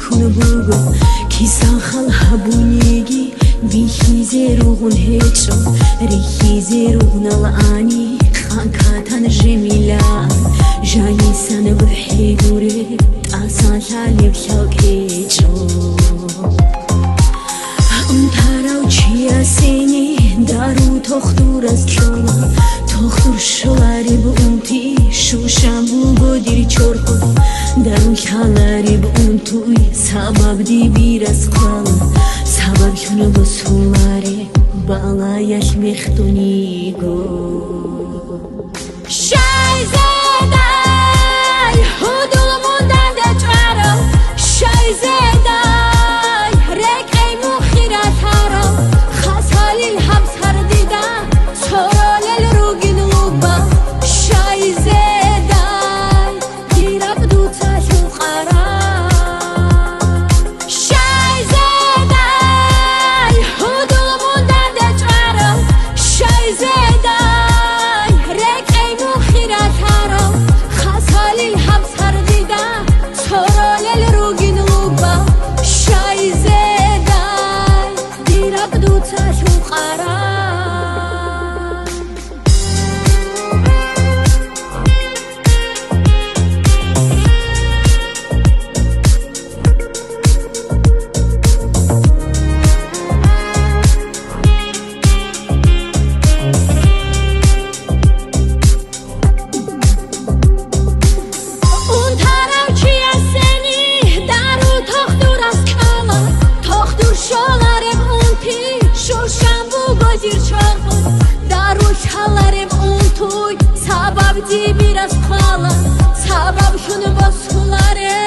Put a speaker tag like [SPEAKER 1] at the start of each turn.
[SPEAKER 1] كون بوگو كيسان خال هبونيجي بيخيزي روغن هيكشو ريخيزي روغن الاني خانكاتان جميلة جاني سان بحيدوري تاسان تالي بحوكيشو انتراو چيا سيني دارو تخدور از كيولا تخدور شلاري بونتي شوشام بوگو ديري چوركو دارو كالاري بونتوي سبب دي بيرس قالا سبب شنو بسولاري بالا يش مختوني گو شای زدای هدولموندن دچارم شای زدای رکای مخیرت هرم خسالی هم سر دیدم سرال روگین لوبا شای زدای دیرق دوتا شو قرار شای زدای هدولموندن دچارم شای زدای رکای مخیرت هرم خسالی هم سر دیدم سرال روگین لوبا شای زدای دیرق دوتا شو قرار اون طرف چیه سنی درو تخدور از کالا تخدور شالارم اون تی شوشم بو گزیر چاقون درو شالارم اون توی سبب دی بیرز قالا سبب شونو با سولارم